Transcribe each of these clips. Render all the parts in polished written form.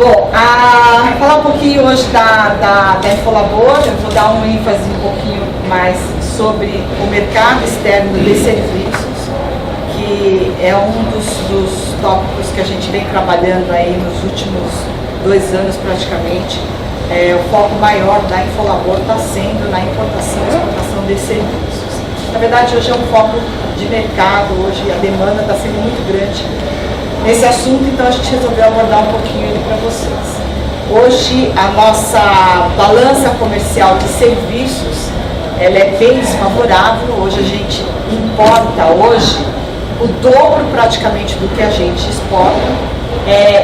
Bom, falar um pouquinho hoje da Infolabor, eu vou dar um ênfase um pouquinho mais sobre o mercado externo de serviços, que é um dos tópicos que a gente vem trabalhando aí nos últimos 2 anos praticamente. O foco maior da Infolabor está sendo na importação e exportação de serviços. Na verdade, hoje é um foco de mercado, hoje a demanda está sendo muito grande nesse assunto, então a gente resolveu abordar um pouquinho ele para vocês. Hoje a nossa balança comercial de serviços, ela é bem desfavorável. Hoje a gente importa o dobro praticamente do que a gente exporta.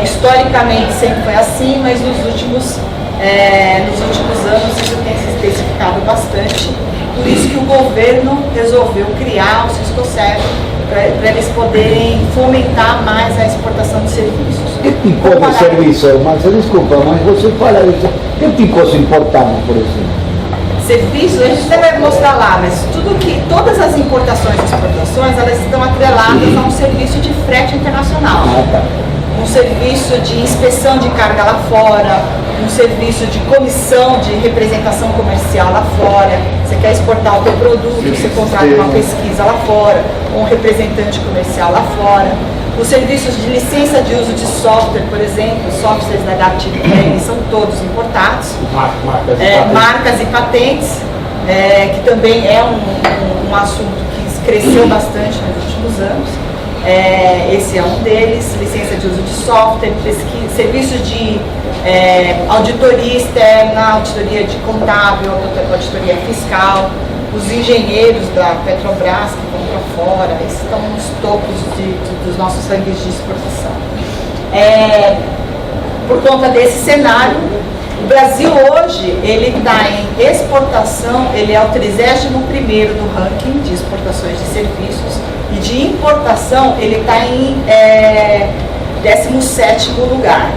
Historicamente sempre foi assim, mas nos últimos anos isso tem se intensificado bastante. Por isso que o governo resolveu criar o Siscosserv para eles poderem fomentar mais a exportação de serviços. Que tipo de serviço, Marcia, desculpa, mas você fala isso, que tipo se importamos, por exemplo? Serviços, a gente até vai mostrar lá, mas todas as importações e exportações, elas estão atreladas a um serviço de frete internacional. Tá. Um serviço de inspeção de carga lá fora, um serviço de comissão de representação comercial lá fora. Você quer exportar o teu produto, você contrata uma pesquisa lá fora, um representante comercial lá fora. Os serviços de licença de uso de software, por exemplo, softwares da Adaptive Planning são todos importados. Marcas e patentes, que também é um assunto que cresceu bastante nos últimos anos. Esse é um deles, licença de uso de software, pesquisa, serviços de auditoria externa, auditoria de contábil, auditoria fiscal, os engenheiros da Petrobras que vão para fora, esses estão nos topos dos nossos rankings de exportação. Por conta desse cenário, o Brasil hoje, ele está em exportação, ele é o 31º do ranking de exportações de serviços, e de importação ele está em 17º lugar.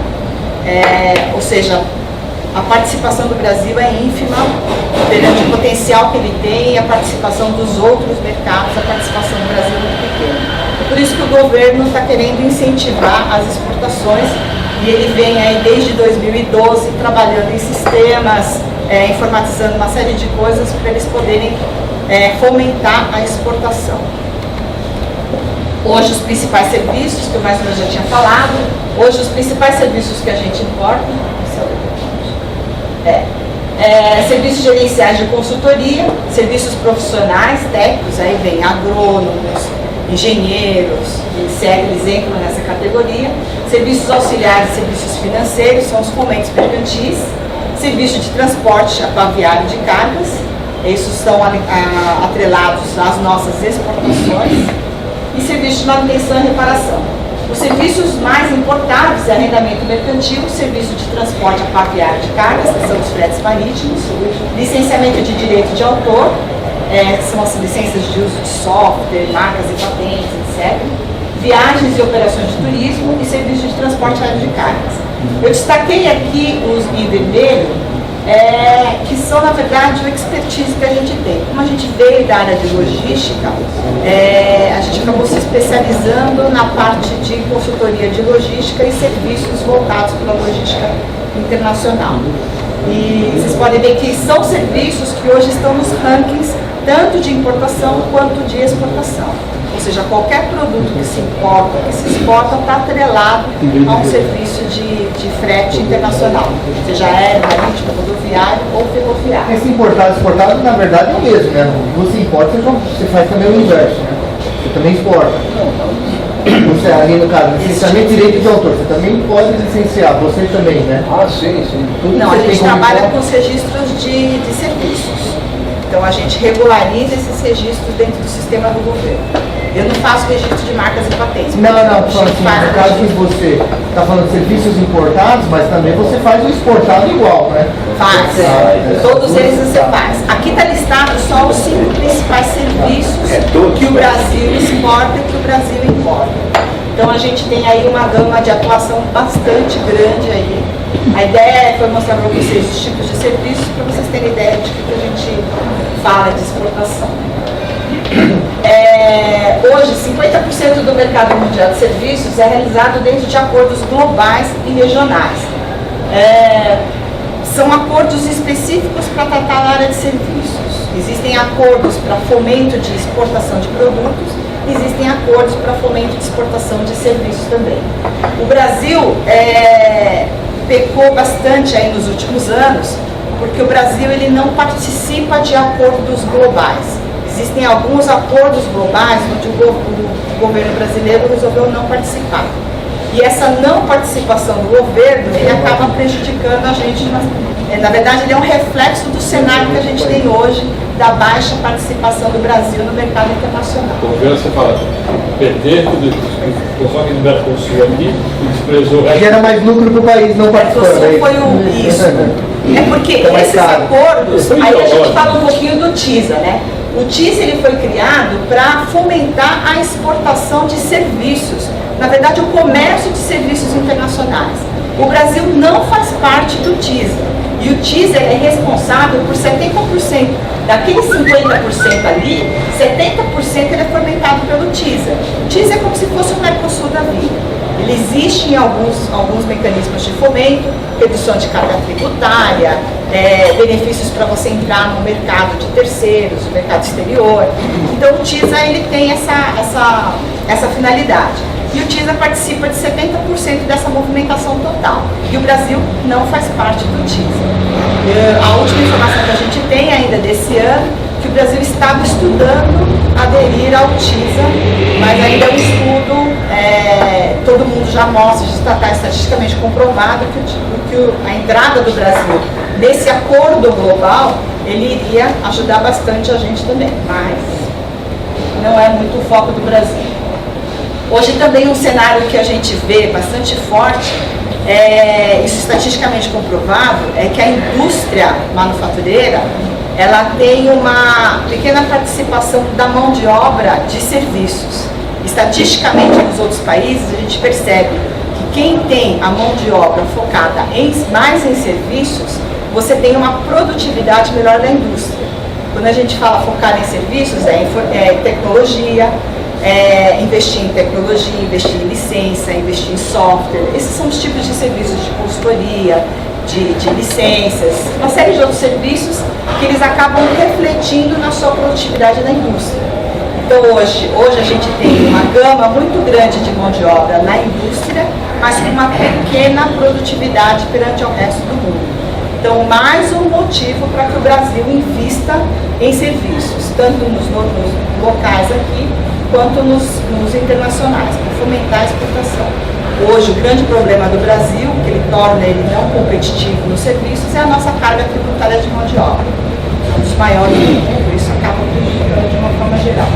Ou seja, a participação do Brasil é ínfima perante o potencial que ele tem, e a participação dos outros mercados, a participação do Brasil é muito pequena. Por isso que o governo está querendo incentivar as exportações, e ele vem aí desde 2012 trabalhando em sistemas, informatizando uma série de coisas para eles poderem fomentar a exportação. Hoje os principais serviços, que eu mais ou menos já tinha falado, hoje os principais serviços que a gente importa, serviços gerenciais de consultoria, serviços profissionais, técnicos, aí vem agrônomos, engenheiros, eles entram nessa categoria, serviços auxiliares, serviços financeiros, são os fomentos mercantis, serviço de transporte aquaviário de cargas, esses estão atrelados às nossas exportações, e serviços de manutenção e reparação. Os serviços mais importados é arrendamento mercantil, serviço de transporte aquaviário de cargas, que são os fretes marítimos, licenciamento de direito de autor, que são as licenças de uso de software, marcas e patentes, etc. Viagens e operações de turismo e serviço de transporte aéreo de cargas. Eu destaquei aqui os em vermelho, que são, na verdade, o expertise que a gente tem. Como a gente veio da área de logística, a gente acabou se especializando na parte de consultoria de logística e serviços voltados para a logística internacional. E vocês podem ver que são serviços que hoje estão nos rankings, tanto de importação quanto de exportação. Ou seja, qualquer produto que se importa, que se exporta, está atrelado a um serviço de frete internacional, seja aéreo, marítimo, rodoviário ou ferroviário. Esse importado e exportado, na verdade, é o mesmo, né? Você importa, você faz também o inverso, né? Você também exporta. Você, ali no caso, licenciamento de direito de autor, você também pode licenciar, você também, né? Sim. Não, a gente trabalha com os registros de serviços. Então a gente regulariza esses registros dentro do sistema do governo. Eu não faço registro de marcas e patentes. Não, assim, no caso que você está falando de serviços importados, mas também você faz o exportado igual, né? Faz, todos eles você faz. Aqui está listado só os 5 principais serviços que o Brasil exporta e que o Brasil importa. Então a gente tem aí uma gama de atuação bastante grande aí. A ideia foi mostrar para vocês os tipos de serviços, para vocês terem ideia de que a gente fala de exportação. Hoje, 50% do mercado mundial de serviços é realizado dentro de acordos globais e regionais. são acordos específicos para tratar a área de serviços. Existem acordos para fomento de exportação de produtos, existem acordos para fomento de exportação de serviços também. O Brasil pecou bastante aí nos últimos anos, porque o Brasil ele não participa de acordos globais. Existem alguns acordos globais onde o governo brasileiro resolveu não participar. E essa não participação do governo, ele acaba prejudicando a gente. Na verdade, ele é um reflexo do cenário que a gente tem hoje, da baixa participação do Brasil no mercado internacional. O governo, você fala, PT, só que no Mercosul aqui, e desprezou... Gera mais lucro para o país não participando. Foi isso. É porque esses acordos, aí a gente fala um pouquinho do TISA, né? O TISA ele foi criado para fomentar a exportação de serviços, na verdade o comércio de serviços internacionais. O Brasil não faz parte do TISA e o TISA é responsável por 70%. Daqueles 50% ali, 70% ele é fomentado pelo TISA. O TISA é como se fosse o Mercosul da vida. Ele existe em alguns mecanismos de fomento, redução de carga tributária, benefícios para você entrar no mercado de terceiros, no mercado exterior. Então o TISA ele tem essa finalidade. E o TISA participa de 70% dessa movimentação total. E o Brasil não faz parte do TISA. A última informação que a gente tem ainda desse ano, que o Brasil estava estudando aderir ao TISA, mas ainda é um estudo, todo mundo já mostra, já está estatisticamente comprovado que a entrada do Brasil nesse acordo global, ele iria ajudar bastante a gente também, mas não é muito o foco do Brasil. Hoje também um cenário que a gente vê bastante forte, isso estatisticamente comprovado, é que a indústria manufatureira, ela tem uma pequena participação da mão de obra de serviços. Estatisticamente nos outros países a gente percebe que quem tem a mão de obra focada mais em serviços, você tem uma produtividade melhor da indústria. Quando a gente fala focar em serviços, tecnologia, investir em tecnologia, investir em licença, investir em software. Esses são os tipos de serviços de consultoria, de licenças, uma série de outros serviços que eles acabam refletindo na sua produtividade da indústria. Então hoje a gente tem uma gama muito grande de mão de obra na indústria, mas com uma pequena produtividade perante ao resto do mundo. Então mais um motivo para que o Brasil invista em serviços, tanto nos locais aqui, quanto nos internacionais, para fomentar a exportação. Hoje, o grande problema do Brasil, que ele torna ele não competitivo nos serviços, é a nossa carga tributária de mão de obra. É um dos maiores do mundo, isso acaba prejudicando de uma forma geral.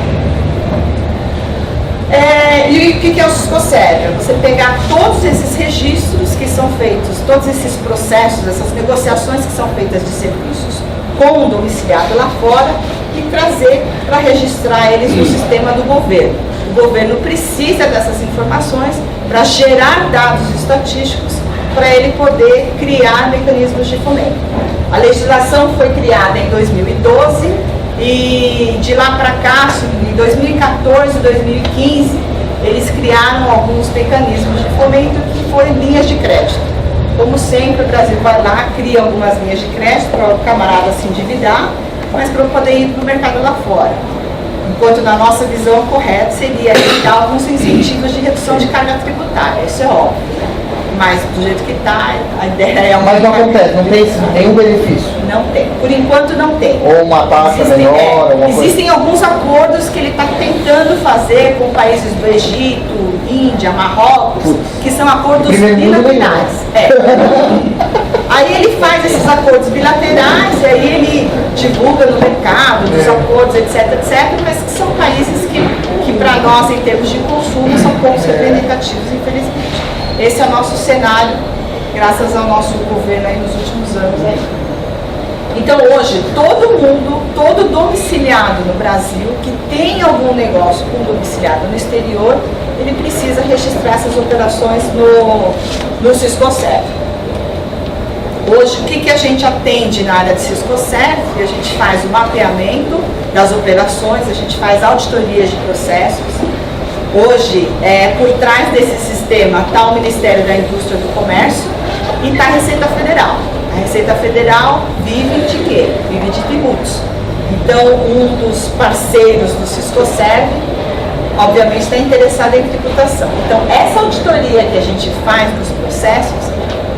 E o que é o Siscosserv? Você pegar todos esses registros que são feitos, todos esses processos, essas negociações que são feitas de serviços com o domiciliado lá fora e trazer para registrar eles no sistema do governo. O governo precisa dessas informações para gerar dados estatísticos para ele poder criar mecanismos de fomento. A legislação foi criada em 2012 e de lá para cá, em 2014 e 2015, eles criaram alguns mecanismos de fomento que foram linhas de crédito. Como sempre, o Brasil vai lá, cria algumas linhas de crédito para o camarada se endividar, mas para poder ir para o mercado lá fora. Enquanto na nossa visão correta seria dar alguns incentivos de redução de carga tributária, isso é óbvio. Mas do jeito que está, a ideia é uma... Mas não acontece, não tem nenhum benefício. Não tem, por enquanto não tem. Ou uma taxa menor, existem alguns acordos que ele está tentando fazer com países do Egito, Índia, Marrocos, que são acordos bilaterais. Aí ele faz esses acordos bilaterais, e aí ele divulga no mercado dos acordos, etc, mas que são países que para nós, em termos de consumo, são poucos representativos, infelizmente. Esse é o nosso cenário, graças ao nosso governo aí nos últimos anos. Aí. Então hoje, todo domiciliado no Brasil que tem algum negócio com domiciliado no exterior, ele precisa registrar essas operações no Siscosserv. Hoje, o que a gente atende na área de Siscosserv? A gente faz o mapeamento das operações, a gente faz auditorias de processos. Hoje, por trás desse sistema está o Ministério da Indústria e do Comércio e está a Receita Receita Federal vive de quê? Vive de tributos. Então, um dos parceiros do Siscoserv, obviamente, está interessado em tributação. Então, essa auditoria que a gente faz nos processos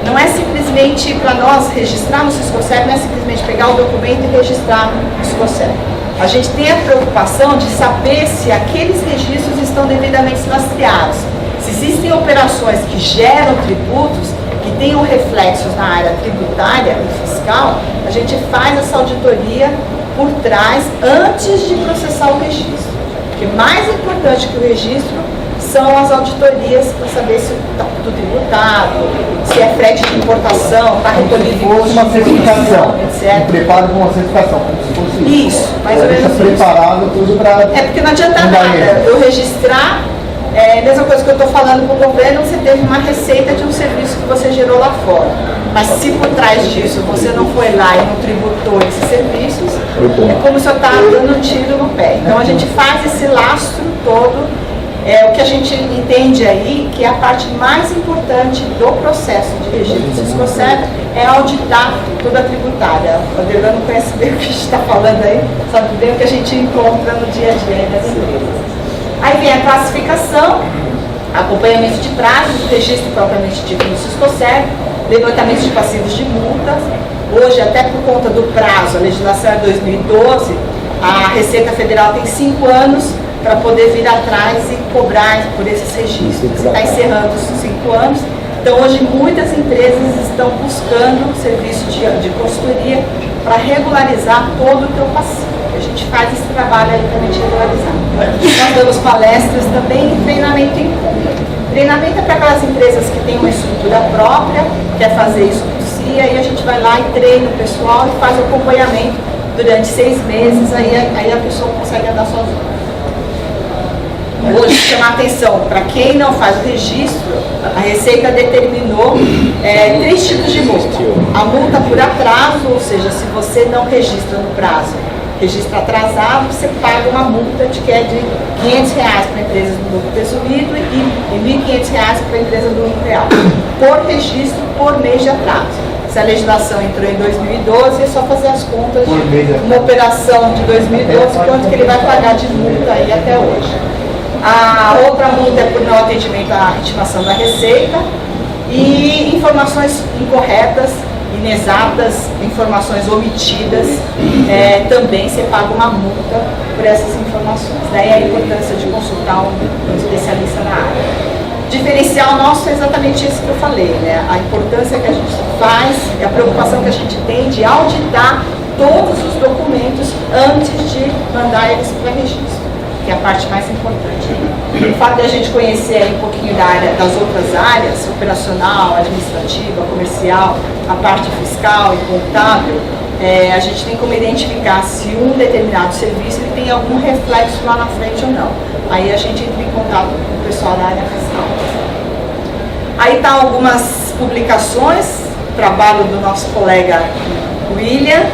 não é simplesmente para nós registrar no Siscoserv, não é simplesmente pegar o documento e registrar no Siscoserv. A gente tem a preocupação de saber se aqueles registros estão devidamente lastreados. Se existem operações que geram tributos, que tenham reflexos na área tributária e fiscal, a gente faz essa auditoria por trás antes de processar o registro. Porque mais importante que o registro são as auditorias para saber se está tudo tributado, se é frete de importação, está recolhido Fosse uma certificação, etc. um preparo com uma certificação, como se fosse Isso, mais ou menos isso. preparado tudo para... É porque não adianta nada eu registrar, a mesma coisa que eu estou falando para o governo, você teve uma receita de um serviço que você gerou lá fora. Mas se por trás disso você não foi lá e não tributou esses serviços, é como se eu estava dando um tiro no pé. Então a gente faz esse lastro todo. O que a gente entende aí, que é a parte mais importante do processo de registro do Siscoserv, é auditar toda a tributária. O Adelano conhece bem o que a gente está falando aí, sabe bem o que a gente encontra no dia a dia das empresas. Aí vem a classificação, acompanhamento de prazos, registro propriamente dito no Siscoserv, levantamento de passivos de multas. Hoje, até por conta do prazo, a legislação é 2012, a Receita Federal tem 5 anos para poder vir atrás e cobrar por esses registros. Você está encerrando os 5 anos. Então, hoje, muitas empresas estão buscando serviço de consultoria para regularizar todo o teu passivo. A gente faz esse trabalho aí também de regularizar. Nós damos palestras também e treinamento em público. Treinamento é para aquelas empresas que têm uma estrutura própria, quer fazer isso por si, aí a gente vai lá e treina o pessoal e faz o acompanhamento durante 6 meses, aí a pessoa consegue andar sozinha. Hoje, chamar atenção, para quem não faz o registro, a Receita determinou 3 tipos de multa. A multa por atraso, ou seja, se você não registra no prazo, registra atrasado, você paga uma multa que é de R$500 para empresas do lucro presumido e R$1.500 para a empresa do lucro real, por registro, por mês de atraso. Se a legislação entrou em 2012, é só fazer as contas de uma operação de 2012, quanto que ele vai pagar de multa aí até hoje. A outra multa é por não atendimento à intimação da Receita e informações incorretas, inexatas, informações omitidas, também você paga uma multa por essas informações. Daí a importância de consultar um especialista na área. Diferencial nosso é exatamente isso que eu falei, né? A importância que a gente faz, a preocupação que a gente tem de auditar todos os documentos antes de mandar eles para registro, que é a parte mais importante. O fato de a gente conhecer aí um pouquinho das outras áreas, operacional, administrativa, comercial, a parte fiscal e contábil, a gente tem como identificar se um determinado serviço ele tem algum reflexo lá na frente ou não. Aí a gente entra em contato com o pessoal da área fiscal. Aí tá algumas publicações, trabalho do nosso colega William,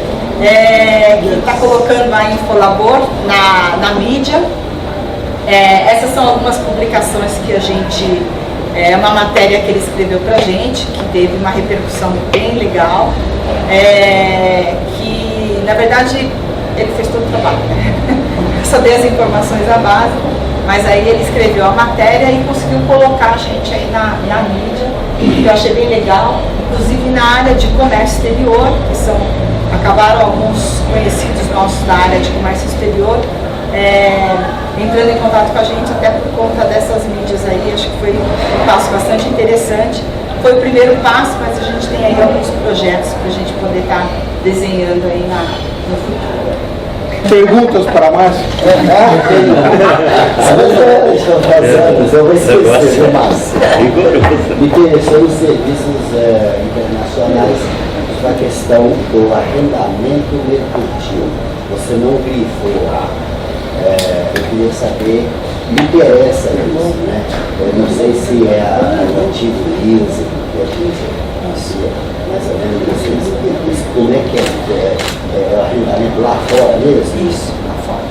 que está colocando a Infolabor na mídia. Essas são algumas publicações que a gente... É uma matéria que ele escreveu pra gente, que teve uma repercussão bem legal, que, na verdade, ele fez todo o trabalho, né? Eu só dei as informações à base, mas aí ele escreveu a matéria e conseguiu colocar a gente aí na mídia, que eu achei bem legal, inclusive na área de comércio exterior, que acabaram alguns conhecidos nossos da área de comércio exterior, entrando em contato com a gente até por conta dessas mídias aí. Acho que foi um passo bastante interessante. Foi o primeiro passo, mas a gente tem aí alguns projetos para a gente poder estar desenhando aí no futuro. Perguntas para Márcio? Estão fazendo, eu vou esquecer, Márcio. Me interessou os serviços internacionais da questão do arrendamento mercantil. Você não grifou lá. Eu queria saber, me interessa isso, né? Eu não sei se é o antigo INSE, que a gente conhecia, mais ou menos isso. Como é que é o arrendamento lá fora mesmo? Isso, lá fora.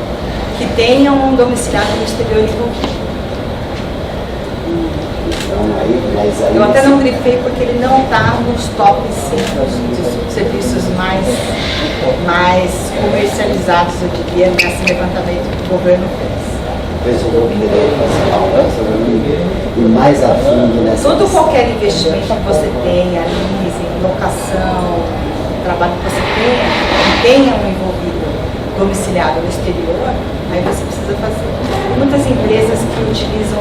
Que tenham um domiciliado no exterior envolvido. informação aí, mas aí... Eu até não grifei porque ele não está nos top 5 dos serviços mais comercializados, eu diria, nesse levantamento que o governo fez. Depois eu vou querer fazer uma conversa e mais a fundo nessa... Todo qualquer investimento que você tenha, leasing, locação, trabalho que você tenha um envolvido domiciliado no exterior, aí você precisa fazer. Muitas empresas que utilizam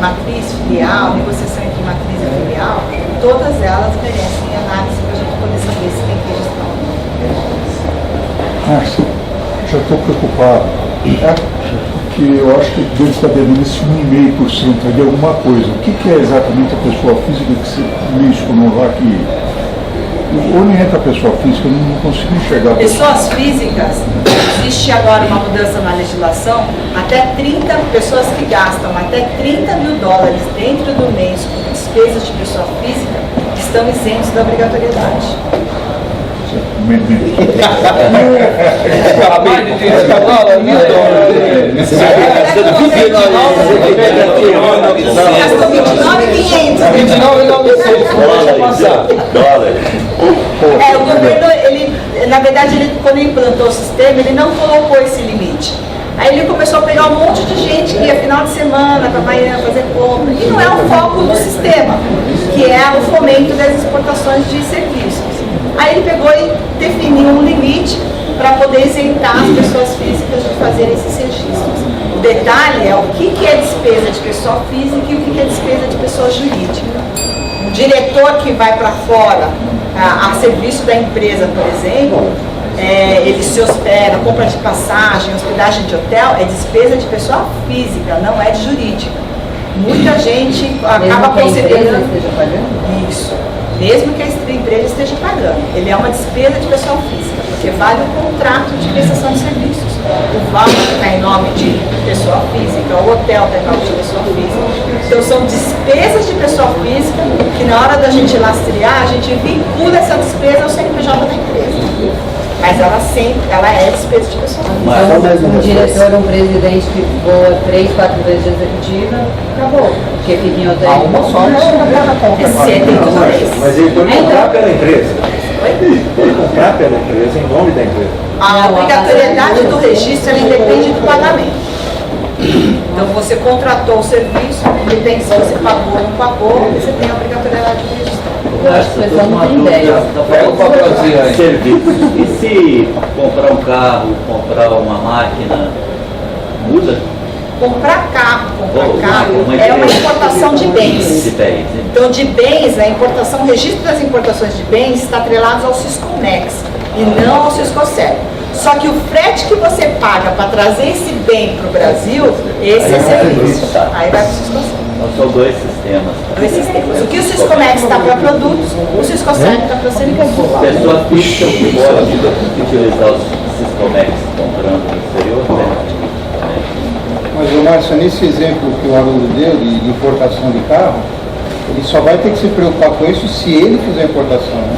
matriz filial, negociação entre matriz e filial, todas elas merecem análise para a gente poder saber se tem que registrar ou não. Márcio, já estou preocupado, porque eu acho que deve estar devendo esse 1,5% de alguma coisa. O que é exatamente a pessoa física que você mencionou lá que... Onde entra a pessoa física? Eu não consigo enxergar. Pessoas físicas, existe agora uma mudança na legislação, até 30 pessoas que gastam até $30 mil dentro do mês com despesas de pessoa física estão isentos da obrigatoriedade. Gastou 29.500. O governo, na verdade, quando ele implantou o sistema, ele não colocou esse limite. Aí ele começou a pegar um monte de gente que ia final de semana para Miami fazer compra. E não é o foco do sistema, que é o fomento das exportações de serviços. Aí ele pegou e definiu um limite para poder isentar as pessoas físicas de fazerem esses registros. O detalhe é o que é despesa de pessoa física e o que é despesa de pessoa jurídica. Um diretor que vai para fora a serviço da empresa, por exemplo, ele se hospeda, compra de passagem, hospedagem de hotel, é despesa de pessoa física, não é de jurídica. Muita gente acaba considerando isso, mesmo que a empresa esteja pagando. Ele é uma despesa de pessoa física, porque vale o contrato de prestação de serviços. O valor está em nome de pessoa física, o hotel está em nome de pessoa física. Então são despesas de pessoa física que na hora da gente lastrear, a gente vincula essa despesa ao CNPJ da empresa. Mas ela é despesa de pessoa física. Um diretor, um presidente que voa 3, 4 vezes de executiva, acabou. Porque fica em hotel. Uma só não Mas ele pode comprar pela empresa. Pode comprar pela empresa, em nome da empresa. A obrigatoriedade do registro ela independe do pagamento. Então você contratou o serviço, independe se você pagou ou não pagou, você tem a obrigatoriedade de registrar. Eu acho que o pessoal não tem ideia. Pega o papelzinho aí. Serviços. E se comprar um carro, comprar uma máquina, muda? Comprar carro é uma importação de bens. Então, de bens, a importação, o registro das importações de bens está atrelado ao Siscomex e não ao Siscocel. Só que o frete que você paga para trazer esse bem para o Brasil, esse é serviço. Aí vai para o Siscocel. Então, são dois sistemas. Dois sistemas. O que o Siscomex está para produtos, o Siscocel está para serviços. Pessoas físicas que podem utilizar os Siscomex comprando no exterior, né? Mas, Márcio, nesse exemplo que o Haroldo deu de importação de carro, ele só vai ter que se preocupar com isso se ele fizer a importação, né?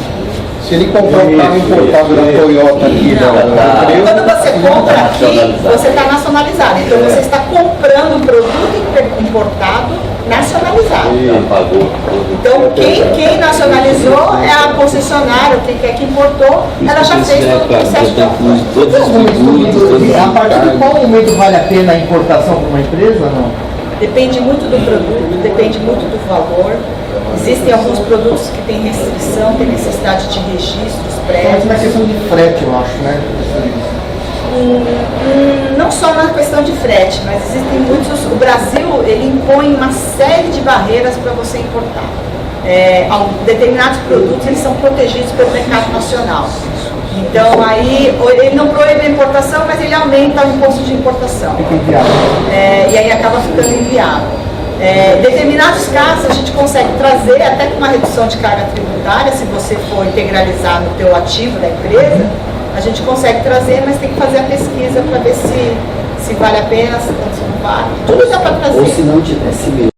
Se ele comprar um carro importado da Toyota aqui, quando você compra aqui, você está nacionalizado. Então você está comprando um produto importado nacionalizado. Então quem nacionalizou é a concessionária, quem quer que importou, ela já fez todo o processo de A partir de qual momento vale a pena a importação para uma empresa, não? Depende muito do produto, depende muito do valor. Existem alguns produtos que têm restrição, têm necessidade de registros prévios. Mas na questão de frete, eu acho, né? Não só na questão de frete, mas existem muitos. O Brasil ele impõe uma série de barreiras para você importar. Determinados produtos eles são protegidos pelo mercado nacional. Então aí ele não proíbe a importação, mas ele aumenta o imposto de importação. E aí acaba ficando inviável. Determinados casos a gente consegue trazer até com uma redução de carga tributária, se você for integralizar no teu ativo da empresa, a gente consegue trazer, mas tem que fazer a pesquisa para ver se vale a pena, se não vale. Tudo dá para trazer. Ou se não tiver similar